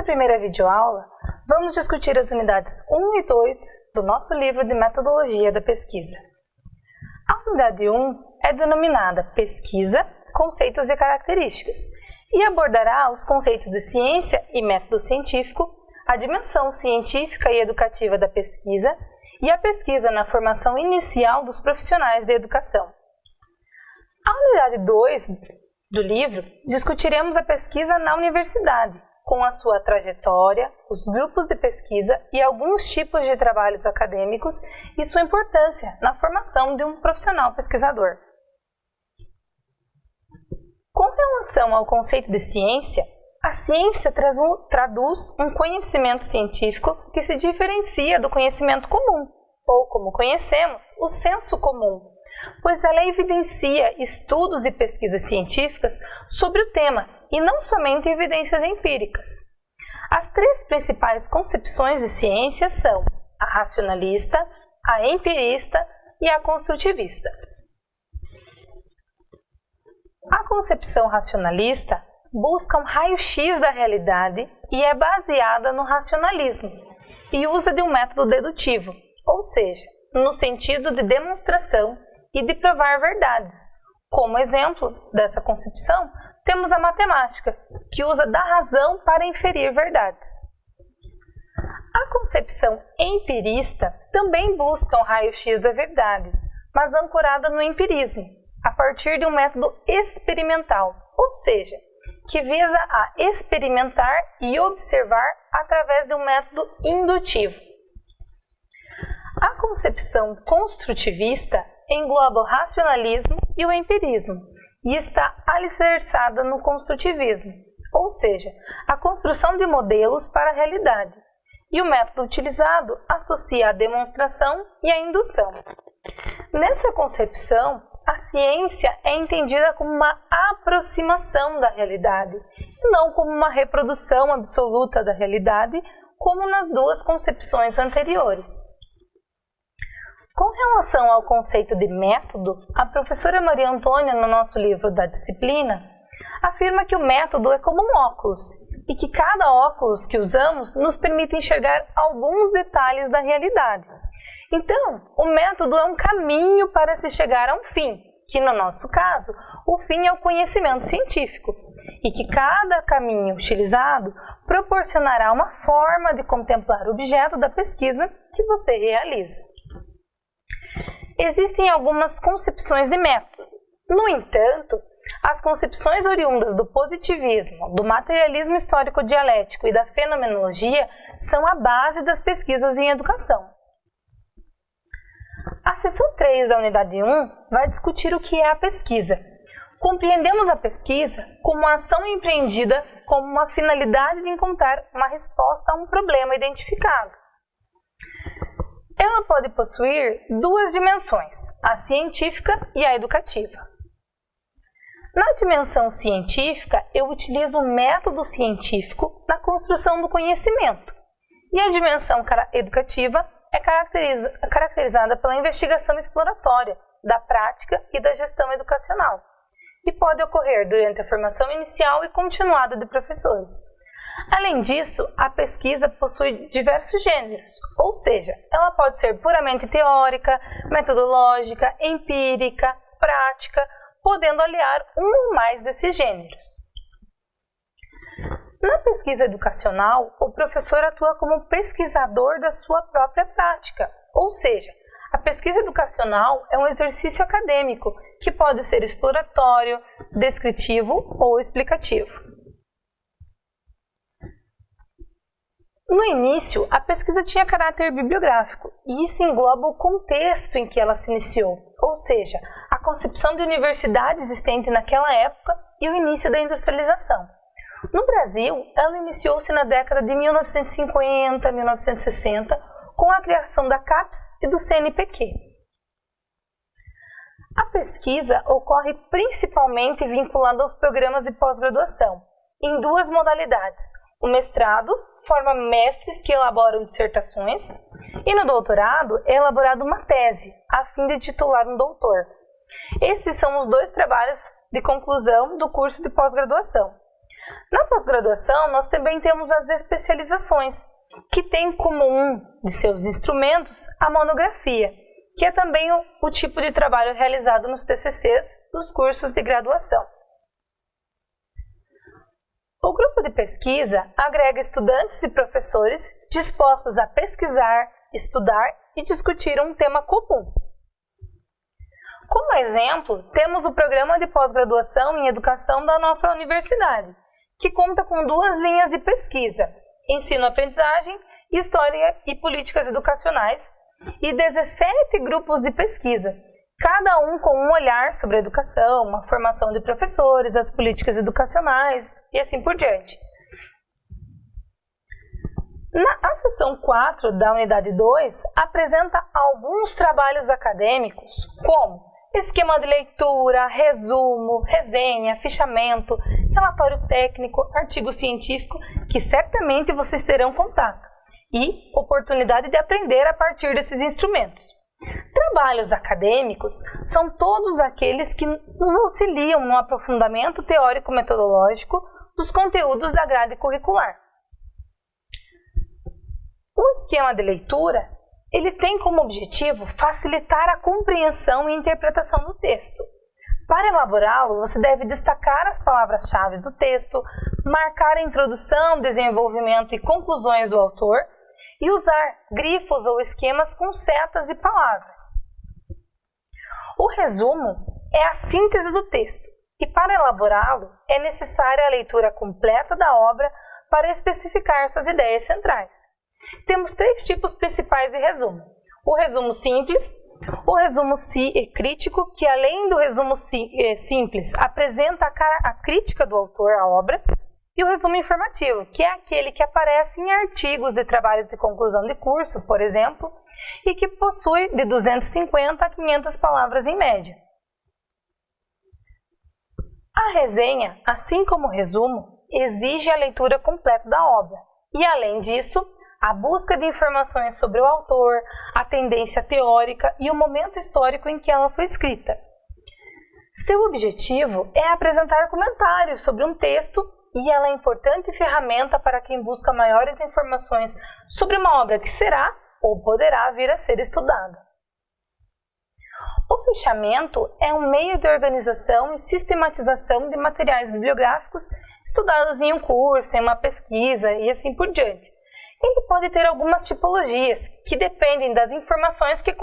primeira videoaula, vamos discutir as unidades 1 e 2 do nosso livro de Metodologia da Pesquisa. A unidade 1 é denominada Pesquisa, Conceitos e Características e abordará os conceitos de ciência e método científico, a dimensão científica e educativa da pesquisa e a pesquisa na formação inicial dos profissionais de educação. A unidade 2 do livro discutiremos a pesquisa na universidade, com a sua trajetória, os grupos de pesquisa e alguns tipos de trabalhos acadêmicos e sua importância na formação de um profissional pesquisador. Com relação ao conceito de ciência, a ciência traduz um conhecimento científico que se diferencia do conhecimento comum, ou como conhecemos, o senso comum, pois ela evidencia estudos e pesquisas científicas sobre o tema e não somente evidências empíricas. As três principais concepções de ciência são a racionalista, a empirista e a construtivista. A concepção racionalista busca um raio-x da realidade e é baseada no racionalismo e usa de um método dedutivo, ou seja, no sentido de demonstração e de provar verdades. Como exemplo dessa concepção, temos a matemática, que usa da razão para inferir verdades. A concepção empirista também busca um raio-x da verdade, mas ancorada no empirismo, a partir de um método experimental, ou seja, que visa a experimentar e observar através de um método indutivo. A concepção construtivista engloba o racionalismo e o empirismo e está alicerçada no construtivismo, ou seja, a construção de modelos para a realidade, e o método utilizado associa a demonstração e a indução. Nessa concepção, a ciência é entendida como uma aproximação da realidade, e não como uma reprodução absoluta da realidade, como nas duas concepções anteriores. Com relação ao conceito de método, a professora Maria Antônia, no nosso livro da disciplina, afirma que o método é como um óculos e que cada óculos que usamos nos permite enxergar alguns detalhes da realidade. Então, o método é um caminho para se chegar a um fim, que no nosso caso, o fim é o conhecimento científico, e que cada caminho utilizado proporcionará uma forma de contemplar o objeto da pesquisa que você realiza. Existem algumas concepções de método. No entanto, as concepções oriundas do positivismo, do materialismo histórico-dialético e da fenomenologia são a base das pesquisas em educação. A seção 3 da unidade 1 vai discutir o que é a pesquisa. Compreendemos a pesquisa como uma ação empreendida com uma finalidade de encontrar uma resposta a um problema identificado. Ela pode possuir duas dimensões, a científica e a educativa. Na dimensão científica, eu utilizo o método científico na construção do conhecimento, e a dimensão educativa é caracterizada pela investigação exploratória, da prática e da gestão educacional, e pode ocorrer durante a formação inicial e continuada de professores. Além disso, a pesquisa possui diversos gêneros, ou seja, ela pode ser puramente teórica, metodológica, empírica, prática, podendo aliar um ou mais desses gêneros. Na pesquisa educacional, o professor atua como pesquisador da sua própria prática, ou seja, a pesquisa educacional é um exercício acadêmico que pode ser exploratório, descritivo ou explicativo. No início, a pesquisa tinha caráter bibliográfico, e isso engloba o contexto em que ela se iniciou, ou seja, a concepção de universidade existente naquela época e o início da industrialização. No Brasil, ela iniciou-se na década de 1950, 1960, com a criação da CAPES e do CNPq. A pesquisa ocorre principalmente vinculada aos programas de pós-graduação, em duas modalidades. O mestrado forma mestres que elaboram dissertações e no doutorado é elaborada uma tese, a fim de titular um doutor. Esses são os dois trabalhos de conclusão do curso de pós-graduação. Na pós-graduação, nós também temos as especializações, que tem como um de seus instrumentos a monografia, que é também o tipo de trabalho realizado nos TCCs dos cursos de graduação. O grupo de pesquisa agrega estudantes e professores dispostos a pesquisar, estudar e discutir um tema comum. Como exemplo, temos o programa de pós-graduação em educação da nossa universidade, que conta com 2 linhas de pesquisa, ensino-aprendizagem, história e políticas educacionais, e 17 grupos de pesquisa, cada um com um olhar sobre a educação, a formação de professores, as políticas educacionais e assim por diante. A seção 4 da unidade 2 apresenta alguns trabalhos acadêmicos, como esquema de leitura, resumo, resenha, fichamento, relatório técnico, artigo científico, que certamente vocês terão contato, e oportunidade de aprender a partir desses instrumentos. Trabalhos acadêmicos são todos aqueles que nos auxiliam no aprofundamento teórico-metodológico dos conteúdos da grade curricular. O esquema de leitura, ele tem como objetivo facilitar a compreensão e interpretação do texto. Para elaborá-lo, você deve destacar as palavras-chave do texto, marcar a introdução, desenvolvimento e conclusões do autor e usar grifos ou esquemas com setas e palavras. O resumo é a síntese do texto e, para elaborá-lo, é necessária a leitura completa da obra para especificar suas ideias centrais. Temos 3 tipos principais de resumo: o resumo simples, o resumo crítico, que além do resumo simples apresenta a crítica do autor à obra, e o resumo informativo, que é aquele que aparece em artigos de trabalhos de conclusão de curso, por exemplo, e que possui de 250 a 500 palavras em média. A resenha, assim como o resumo, exige a leitura completa da obra e, além disso, a busca de informações sobre o autor, a tendência teórica e o momento histórico em que ela foi escrita. Seu objetivo é apresentar comentários sobre um texto e ela é importante ferramenta para quem busca maiores informações sobre uma obra que será ou poderá vir a ser estudada. O fichamento é um meio de organização e sistematização de materiais bibliográficos estudados em um curso, em uma pesquisa e assim por diante. Ele pode ter algumas tipologias que dependem das informações que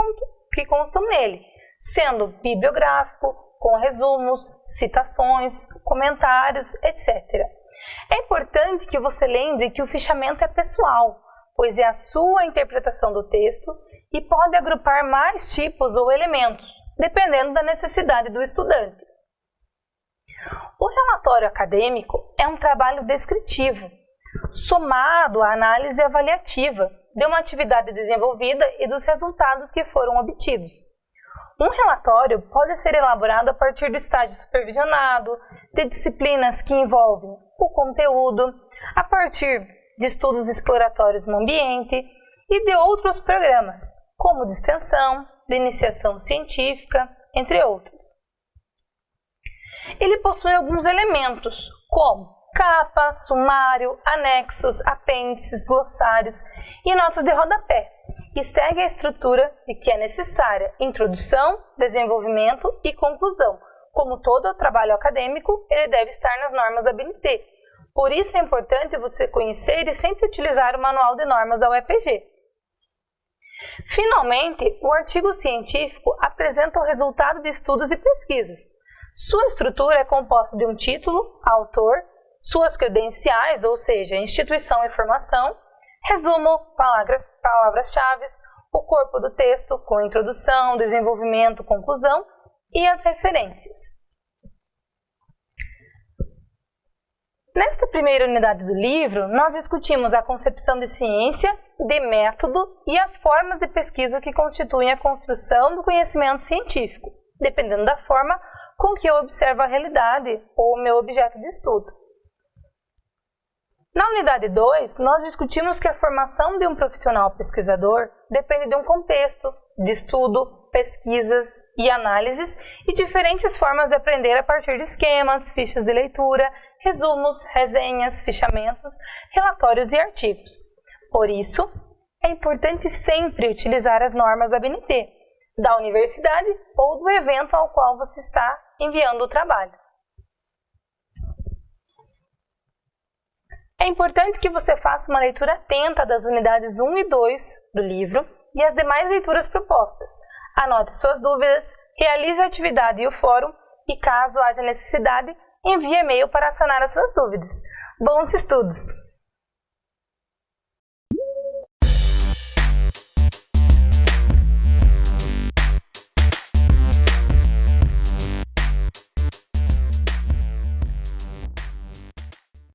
constam nele, sendo bibliográfico, com resumos, citações, comentários, etc. É importante que você lembre que o fichamento é pessoal, pois é a sua interpretação do texto e pode agrupar mais tipos ou elementos, dependendo da necessidade do estudante. O relatório acadêmico é um trabalho descritivo, somado à análise avaliativa de uma atividade desenvolvida e dos resultados que foram obtidos. Um relatório pode ser elaborado a partir do estágio supervisionado, de disciplinas que envolvem o conteúdo, a partir de estudos exploratórios no ambiente e de outros programas, como de extensão, de iniciação científica, entre outros. Ele possui alguns elementos, como capa, sumário, anexos, apêndices, glossários e notas de rodapé, e segue a estrutura de que é necessária introdução, desenvolvimento e conclusão. Como todo trabalho acadêmico, ele deve estar nas normas da BNT. Por isso é importante você conhecer e sempre utilizar o Manual de Normas da UEPG. Finalmente, o artigo científico apresenta o resultado de estudos e pesquisas. Sua estrutura é composta de um título, autor, suas credenciais, ou seja, instituição e formação, resumo, palavras-chave, o corpo do texto com introdução, desenvolvimento, conclusão e as referências. Nesta primeira unidade do livro, nós discutimos a concepção de ciência, de método e as formas de pesquisa que constituem a construção do conhecimento científico, dependendo da forma com que eu observo a realidade ou o meu objeto de estudo. Na unidade 2, nós discutimos que a formação de um profissional pesquisador depende de um contexto de estudo, pesquisas e análises e diferentes formas de aprender a partir de esquemas, fichas de leitura, resumos, resenhas, fichamentos, relatórios e artigos. Por isso, é importante sempre utilizar as normas da ABNT, da universidade ou do evento ao qual você está enviando o trabalho. É importante que você faça uma leitura atenta das unidades 1 e 2 do livro e as demais leituras propostas. Anote suas dúvidas, realize a atividade e o fórum e, caso haja necessidade, envie e-mail para sanar as suas dúvidas. Bons estudos!